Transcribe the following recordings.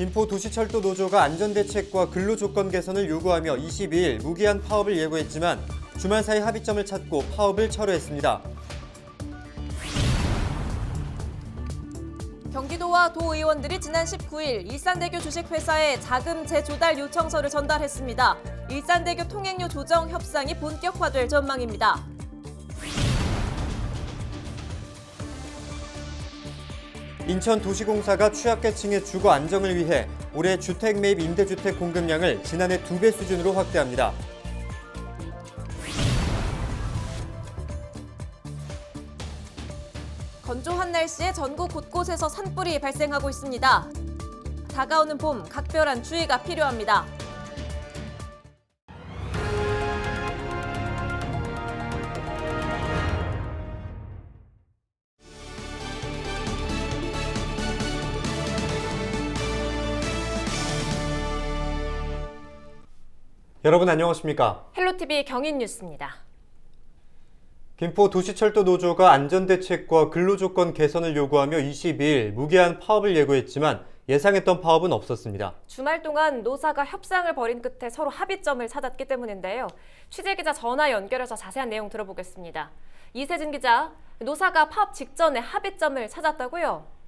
김포도시철도 노조가 안전대책과 근로조건 개선을 요구하며 22일 무기한 파업을 예고했지만 주말 사이 합의점을 찾고 파업을 철회했습니다. 경기도와 도의원들이 지난 19일 일산대교 주식회사에 자금 재조달 요청서를 전달했습니다. 일산대교 통행료 조정 협상이 본격화될 전망입니다. 인천도시공사가 취약계층의 주거 안정을 위해 올해 주택 매입 임대주택 공급량을 지난해 2배 수준으로 확대합니다. 건조한 날씨에 전국 곳곳에서 산불이 발생하고 있습니다. 다가오는 봄, 각별한 주의가 필요합니다. 여러분 안녕하십니까? 헬로티비 경인뉴스입니다. 김포도시철도 노조가 안전대책과 근로조건 개선을 요구하며 22일 무기한 파업을 예고했지만 예상했던 파업은 없었습니다. 주말 동안 노사가 협상을 벌인 끝에 서로 합의점을 찾았기 때문인데요. 취재기자 전화 연결해서 자세한 내용 들어보겠습니다. 이세진 기자, 노사가 파업 직전에 합의점을 찾았다고요?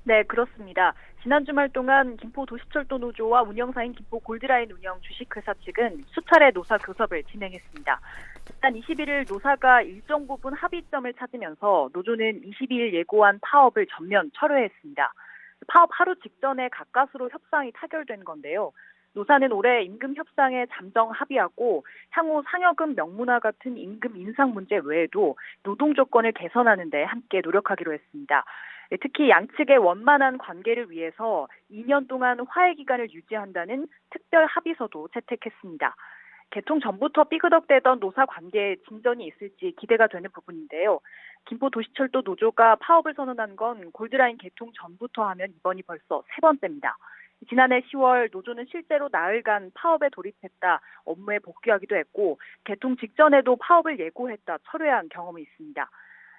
네, 그렇습니다. 지난 주말 동안 김포도시철도 노조와 운영사인 김포골드라인 운영 주식회사 측은 수차례 노사 교섭을 진행했습니다. 지난 21일 노사가 일정 부분 합의점을 찾으면서 노조는 22일 예고한 파업을 전면 철회했습니다. 파업 하루 직전에 가까스로 협상이 타결된 건데요. 노사는 올해 임금 협상에 잠정 합의하고 향후 상여금 명문화 같은 임금 인상 문제 외에도 노동 조건을 개선하는 데 함께 노력하기로 했습니다. 특히 양측의 원만한 관계를 위해서 2년 동안 화해 기간을 유지한다는 특별 합의서도 채택했습니다. 개통 전부터 삐그덕대던 노사 관계에 진전이 있을지 기대가 되는 부분인데요. 김포도시철도 노조가 파업을 선언한 건 골드라인 개통 전부터 하면 이번이 벌써 세 번째입니다. 지난해 10월 노조는 실제로 나흘간 파업에 돌입했다 업무에 복귀하기도 했고 개통 직전에도 파업을 예고했다 철회한 경험이 있습니다.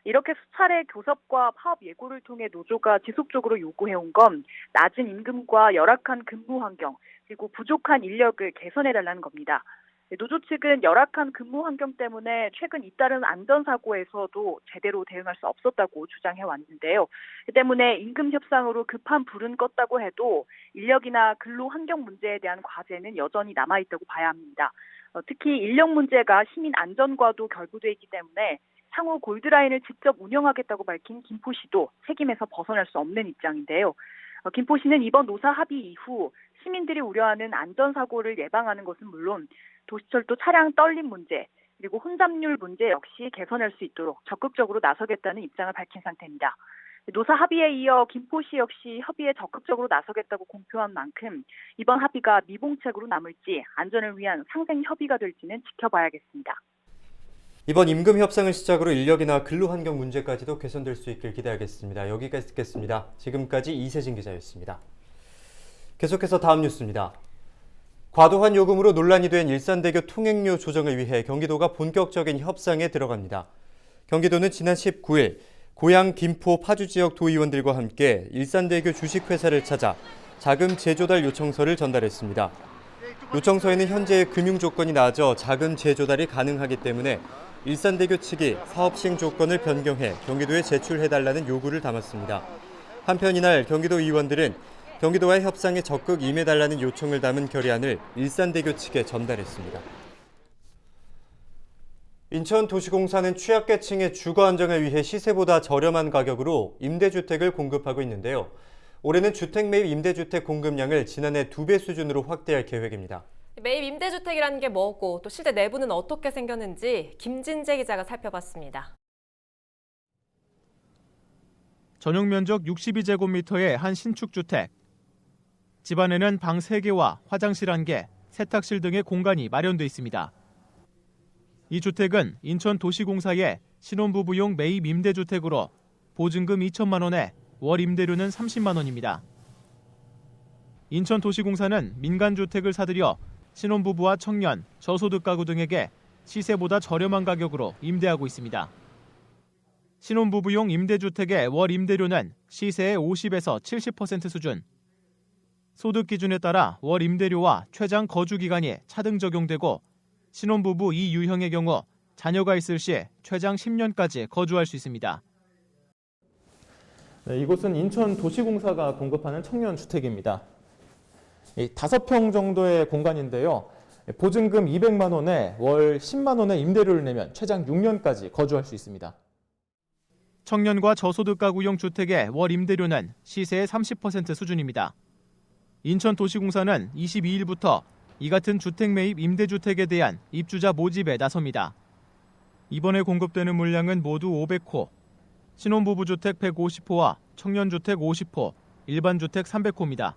이렇게 수차례 교섭과 파업 예고를 통해 노조가 지속적으로 요구해온 건 낮은 임금과 열악한 근무 환경 그리고 부족한 인력을 개선해달라는 겁니다. 노조 측은 열악한 근무 환경 때문에 최근 잇따른 안전사고에서도 제대로 대응할 수 없었다고 주장해왔는데요. 그 때문에 임금 협상으로 급한 불은 껐다고 해도 인력이나 근로 환경 문제에 대한 과제는 여전히 남아있다고 봐야 합니다. 특히 인력 문제가 시민 안전과도 결부돼 있기 때문에 향후 골드라인을 직접 운영하겠다고 밝힌 김포시도 책임에서 벗어날 수 없는 입장인데요. 김포시는 이번 노사 합의 이후 시민들이 우려하는 안전사고를 예방하는 것은 물론 도시철도 차량 떨림 문제 그리고 혼잡률 문제 역시 개선할 수 있도록 적극적으로 나서겠다는 입장을 밝힌 상태입니다. 노사 합의에 이어 김포시 역시 협의에 적극적으로 나서겠다고 공표한 만큼 이번 합의가 미봉책으로 남을지 안전을 위한 상생 협의가 될지는 지켜봐야겠습니다. 이번 임금 협상을 시작으로 인력이나 근로환경 문제까지도 개선될 수 있길 기대하겠습니다. 여기까지 듣겠습니다. 지금까지 이세진 기자였습니다. 계속해서 다음 뉴스입니다. 과도한 요금으로 논란이 된 일산대교 통행료 조정을 위해 경기도가 본격적인 협상에 들어갑니다. 경기도는 지난 19일 고양 김포 파주 지역 도의원들과 함께 일산대교 주식회사를 찾아 자금 재조달 요청서를 전달했습니다. 요청서에는 현재의 금융 조건이 나아져 자금 재조달이 가능하기 때문에 일산대교 측이 사업 시행 조건을 변경해 경기도에 제출해달라는 요구를 담았습니다. 한편 이날 경기도 의원들은 경기도와의 협상에 적극 임해달라는 요청을 담은 결의안을 일산대교 측에 전달했습니다. 인천도시공사는 취약계층의 주거 안정을 위해 시세보다 저렴한 가격으로 임대주택을 공급하고 있는데요. 올해는 주택 매입 임대주택 공급량을 지난해 2배 수준으로 확대할 계획입니다. 매입 임대주택이라는 게 뭐고 또 실제 내부는 어떻게 생겼는지 김진재 기자가 살펴봤습니다. 전용 면적 62제곱미터의 한 신축주택. 집 안에는 방 3개와 화장실 1개, 세탁실 등의 공간이 마련돼 있습니다. 이 주택은 인천도시공사의 신혼부부용 매입 임대주택으로 보증금 2천만 원에 월 임대료는 30만 원입니다. 인천도시공사는 민간주택을 사들여 신혼부부와 청년, 저소득 가구 등에게 시세보다 저렴한 가격으로 임대하고 있습니다. 신혼부부용 임대주택의 월 임대료는 시세의 50에서 70% 수준, 소득 기준에 따라 월 임대료와 최장 거주 기간이 차등 적용되고 신혼부부 이유형의 경우 자녀가 있을 시 최장 10년까지 거주할 수 있습니다. 네, 이곳은 인천 도시공사가 공급하는 청년 주택입니다. 5평 정도의 공간인데요. 보증금 200만 원에 월 10만 원의 임대료를 내면 최장 6년까지 거주할 수 있습니다. 청년과 저소득 가구용 주택의 월 임대료는 시세의 30% 수준입니다. 인천도시공사는 22일부터 이 같은 주택 매입 임대주택에 대한 입주자 모집에 나섭니다. 이번에 공급되는 물량은 모두 500호, 신혼부부 주택 150호와 청년주택 50호, 일반주택 300호입니다.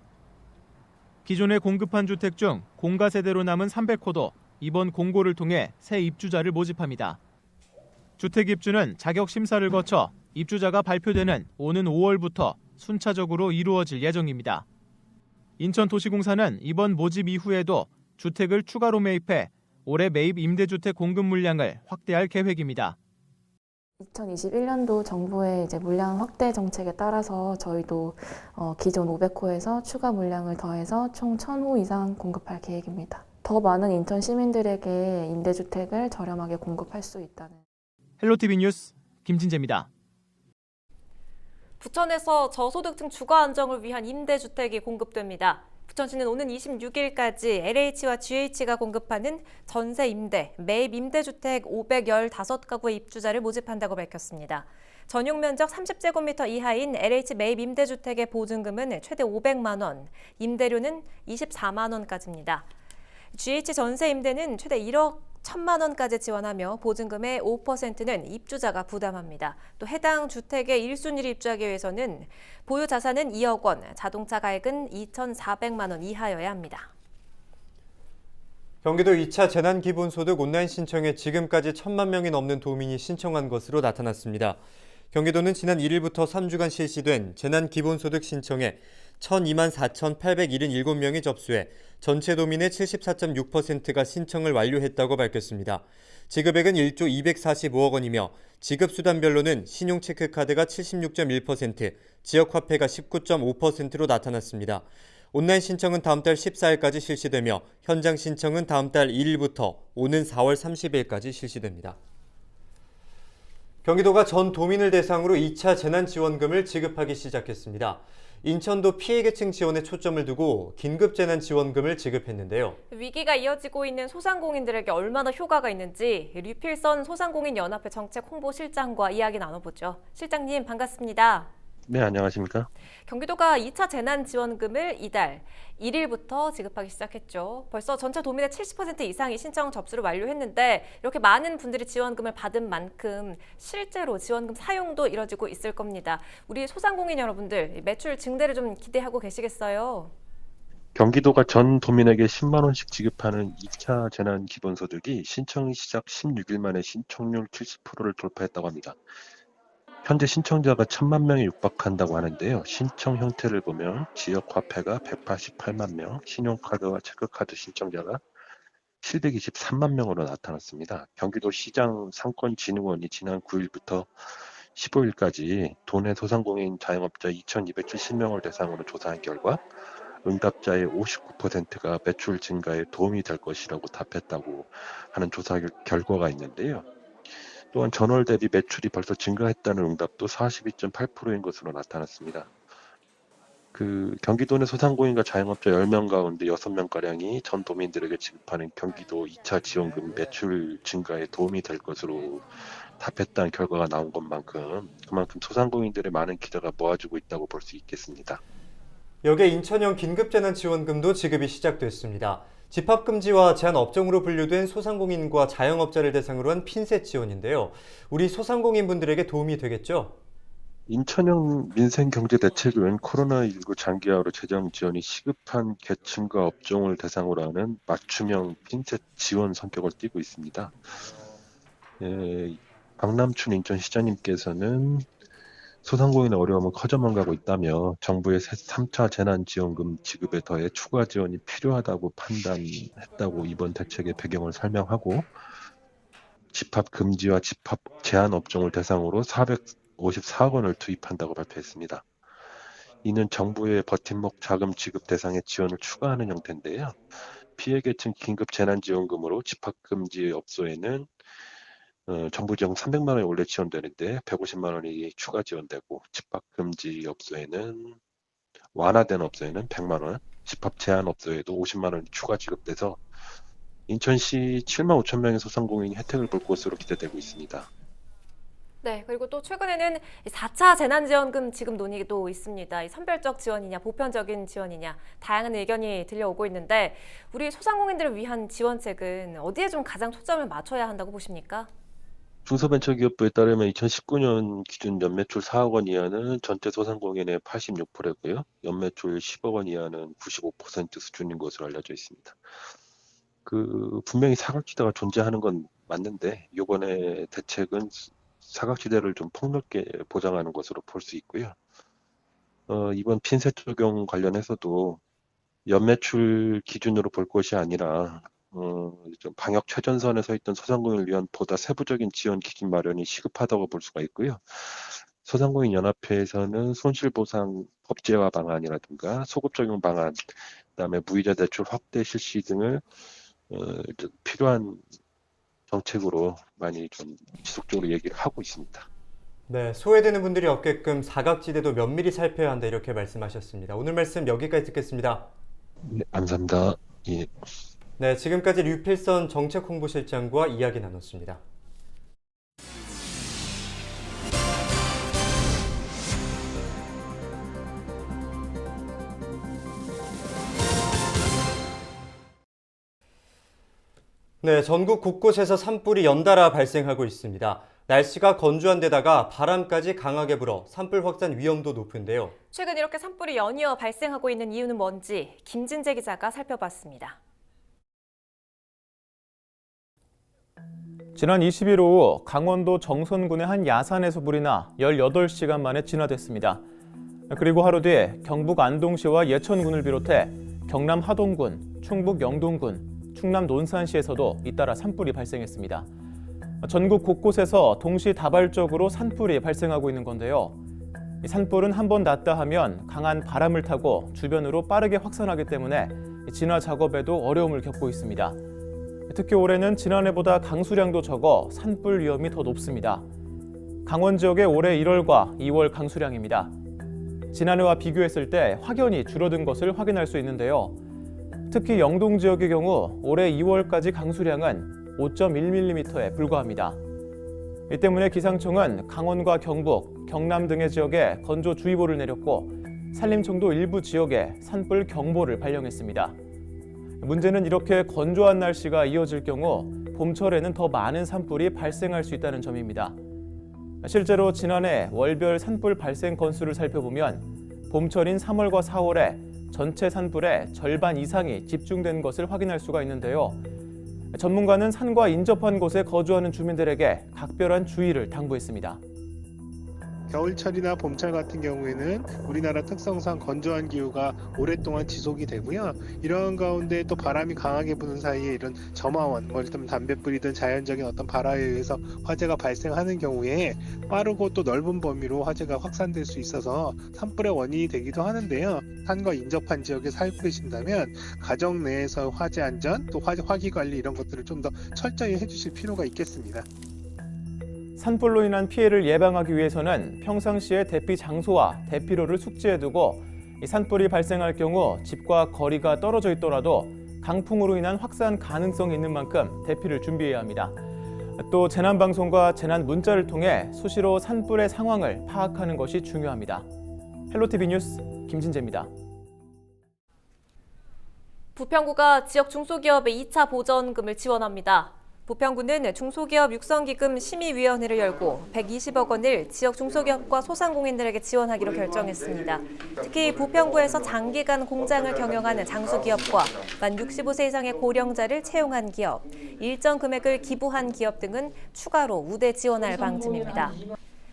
기존에 공급한 주택 중 공가 세대로 남은 300호도 이번 공고를 통해 새 입주자를 모집합니다. 주택 입주는 자격 심사를 거쳐 입주자가 발표되는 오는 5월부터 순차적으로 이루어질 예정입니다. 인천도시공사는 이번 모집 이후에도 주택을 추가로 매입해 올해 매입 임대주택 공급 물량을 확대할 계획입니다. 2021년도 정부의 물량 확대 정책에 따라서 저희도 기존 500호에서 추가 물량을 더해서 총 1000호 이상 공급할 계획입니다. 더 많은 인천 시민들에게 임대주택을 저렴하게 공급할 수 있다는. 헬로티비 뉴스 김진재입니다. 부천에서 저소득층 주거 안정을 위한 임대주택이 공급됩니다. 부천시는 오는 26일까지 LH와 GH가 공급하는 전세 임대, 매입 임대주택 515가구의 입주자를 모집한다고 밝혔습니다. 전용 면적 30제곱미터 이하인 LH 매입 임대주택의 보증금은 최대 500만 원, 임대료는 24만 원까지입니다. GH 전세 임대는 최대 1억 1천만 원까지 지원하며 보증금의 5%는 입주자가 부담합니다. 또 해당 주택에 1순위를 입주하기 위해서는 보유 자산은 2억 원, 자동차 가액은 2,400만 원 이하여야 합니다. 경기도 2차 재난기본소득 온라인 신청에 지금까지 1,000만 명이 넘는 도민이 신청한 것으로 나타났습니다. 경기도는 지난 1일부터 3주간 실시된 재난기본소득 신청에 1,024만 4,877명이 접수해 전체 도민의 74.6%가 신청을 완료했다고 밝혔습니다. 지급액은 1조 245억 원이며 지급수단별로는 신용체크카드가 76.1%, 지역화폐가 19.5%로 나타났습니다. 온라인 신청은 다음 달 14일까지 실시되며 현장 신청은 다음 달 1일부터 오는 4월 30일까지 실시됩니다. 경기도가 전 도민을 대상으로 2차 재난지원금을 지급하기 시작했습니다. 인천도 피해계층 지원에 초점을 두고 긴급재난지원금을 지급했는데요. 위기가 이어지고 있는 소상공인들에게 얼마나 효과가 있는지 류필선 소상공인연합회 정책홍보실장과 이야기 나눠보죠. 실장님 반갑습니다. 네, 안녕하십니까? 경기도가 2차 재난지원금을 이달 1일부터 지급하기 시작했죠. 벌써 전체 도민의 70% 이상이 신청 접수를 완료했는데 이렇게 많은 분들이 지원금을 받은 만큼 실제로 지원금 사용도 이뤄지고 있을 겁니다. 우리 소상공인 여러분들 매출 증대를 좀 기대하고 계시겠어요? 경기도가 전 도민에게 10만 원씩 지급하는 2차 재난기본소득이 신청 시작 16일 만에 신청률 70%를 돌파했다고 합니다. 현재 신청자가 1,000만 명에 육박한다고 하는데요. 신청 형태를 보면 지역화폐가 188만 명, 신용카드와 체크카드 신청자가 723만 명으로 나타났습니다. 경기도시장 상권진흥원이 지난 9일부터 15일까지 도내 소상공인 자영업자 2,270명을 대상으로 조사한 결과 응답자의 59%가 매출 증가에 도움이 될 것이라고 답했다고 하는 조사 결과가 있는데요. 또한 전월 대비 매출이 벌써 증가했다는 응답도 42.8%인 것으로 나타났습니다. 경기도 내 소상공인과 자영업자 10명 가운데 6명가량이 전 도민들에게 지급하는 경기도 2차 지원금 매출 증가에 도움이 될 것으로 답했다는 결과가 나온 것만큼 그만큼 소상공인들의 많은 기대가 모아지고 있다고 볼 수 있겠습니다. 여기에 인천형 긴급재난지원금도 지급이 시작됐습니다. 집합금지와 제한업종으로 분류된 소상공인과 자영업자를 대상으로 한 핀셋 지원인데요. 우리 소상공인분들에게 도움이 되겠죠? 인천형 민생경제대책은 코로나19 장기화로 재정 지원이 시급한 계층과 업종을 대상으로 하는 맞춤형 핀셋 지원 성격을 띠고 있습니다. 박남춘 인천시장님께서는 소상공인의 어려움은 커져만 가고 있다며 정부의 3차 재난지원금 지급에 더해 추가 지원이 필요하다고 판단했다고 이번 대책의 배경을 설명하고 집합 금지와 집합 제한 업종을 대상으로 454억 원을 투입한다고 발표했습니다. 이는 정부의 버팀목 자금 지급 대상의 지원을 추가하는 형태인데요. 피해계층 긴급 재난지원금으로 집합금지 업소에는 정부 지원 300만 원이 원래 지원되는데 150만 원이 추가 지원되고, 집합금지 업소에는 완화된 업소에는 100만 원, 집합 제한 업소에도 50만 원이 추가 지급돼서 인천시 7만 5천 명의 소상공인이 혜택을 볼 것으로 기대되고 있습니다. 네, 그리고 또 최근에는 4차 재난지원금 지급 논의도 있습니다. 이 선별적 지원이냐, 보편적인 지원이냐, 다양한 의견이 들려오고 있는데 우리 소상공인들을 위한 지원책은 어디에 좀 가장 초점을 맞춰야 한다고 보십니까? 중소벤처기업부에 따르면 2019년 기준 연매출 4억 원 이하는 전체 소상공인의 86%고요. 연매출 10억 원 이하는 95% 수준인 것으로 알려져 있습니다. 분명히 사각지대가 존재하는 건 맞는데, 이번에 대책은 사각지대를 좀 폭넓게 보장하는 것으로 볼 수 있고요. 이번 핀셋 적용 관련해서도 연매출 기준으로 볼 것이 아니라 좀 방역 최전선에 서 있던 소상공인을 위한 보다 세부적인 지원 기준 마련이 시급하다고 볼 수가 있고요. 소상공인 연합회에서는 손실보상 법제화 방안이라든가 소급 적용 방안, 그다음에 무이자 대출 확대 실시 등을 필요한 정책으로 많이 좀 지속적으로 얘기를 하고 있습니다. 네, 소외되는 분들이 없게끔 사각지대도 면밀히 살펴야 한다 이렇게 말씀하셨습니다. 오늘 말씀 여기까지 듣겠습니다. 네, 감사합니다. 예. 네, 지금까지 류필선 정책홍보실장과 이야기 나눴습니다. 네, 전국 곳곳에서 산불이 연달아 발생하고 있습니다. 날씨가 건조한 데다가 바람까지 강하게 불어 산불 확산 위험도 높은데요. 최근 이렇게 산불이 연이어 발생하고 있는 이유는 뭔지 김진재 기자가 살펴봤습니다. 지난 20일 오후 강원도 정선군의 한 야산에서 불이 나 18시간 만에 진화됐습니다. 그리고 하루 뒤에 경북 안동시와 예천군을 비롯해 경남 하동군, 충북 영동군, 충남 논산시에서도 잇따라 산불이 발생했습니다. 전국 곳곳에서 동시다발적으로 산불이 발생하고 있는 건데요. 이 산불은 한번 났다 하면 강한 바람을 타고 주변으로 빠르게 확산하기 때문에 진화 작업에도 어려움을 겪고 있습니다. 특히 올해는 지난해보다 강수량도 적어 산불 위험이 더 높습니다. 강원 지역의 올해 1월과 2월 강수량입니다. 지난해와 비교했을 때 확연히 줄어든 것을 확인할 수 있는데요. 특히 영동 지역의 경우 올해 2월까지 강수량은 5.1mm에 불과합니다. 이 때문에 기상청은 강원과 경북, 경남 등의 지역에 건조주의보를 내렸고 산림청도 일부 지역에 산불 경보를 발령했습니다. 문제는 이렇게 건조한 날씨가 이어질 경우 봄철에는 더 많은 산불이 발생할 수 있다는 점입니다. 실제로 지난해 월별 산불 발생 건수를 살펴보면 봄철인 3월과 4월에 전체 산불의 절반 이상이 집중된 것을 확인할 수가 있는데요. 전문가는 산과 인접한 곳에 거주하는 주민들에게 각별한 주의를 당부했습니다. 겨울철이나 봄철 같은 경우에는 우리나라 특성상 건조한 기후가 오랫동안 지속이 되고요. 이런 가운데 또 바람이 강하게 부는 사이에 이런 점화원, 일단 담뱃불이든 자연적인 어떤 발화에 의해서 화재가 발생하는 경우에 빠르고 또 넓은 범위로 화재가 확산될 수 있어서 산불의 원인이 되기도 하는데요. 산과 인접한 지역에 살고 계신다면 가정 내에서 화재 안전, 또 화기 관리 이런 것들을 좀 더 철저히 해주실 필요가 있겠습니다. 산불로 인한 피해를 예방하기 위해서는 평상시에 대피 장소와 대피로를 숙지해두고 산불이 발생할 경우 집과 거리가 떨어져 있더라도 강풍으로 인한 확산 가능성이 있는 만큼 대피를 준비해야 합니다. 또 재난방송과 재난문자를 통해 수시로 산불의 상황을 파악하는 것이 중요합니다. 헬로티비 뉴스 김진재입니다. 부평구가 지역 중소기업의 2차 보전금을 지원합니다. 부평구는 중소기업 육성기금 심의위원회를 열고 120억 원을 지역 중소기업과 소상공인들에게 지원하기로 결정했습니다. 특히 부평구에서 장기간 공장을 경영하는 장수기업과 만 65세 이상의 고령자를 채용한 기업, 일정 금액을 기부한 기업 등은 추가로 우대 지원할 방침입니다.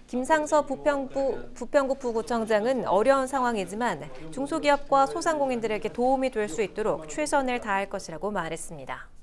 김상서 부평구 부구청장은 어려운 상황이지만 중소기업과 소상공인들에게 도움이 될 수 있도록 최선을 다할 것이라고 말했습니다.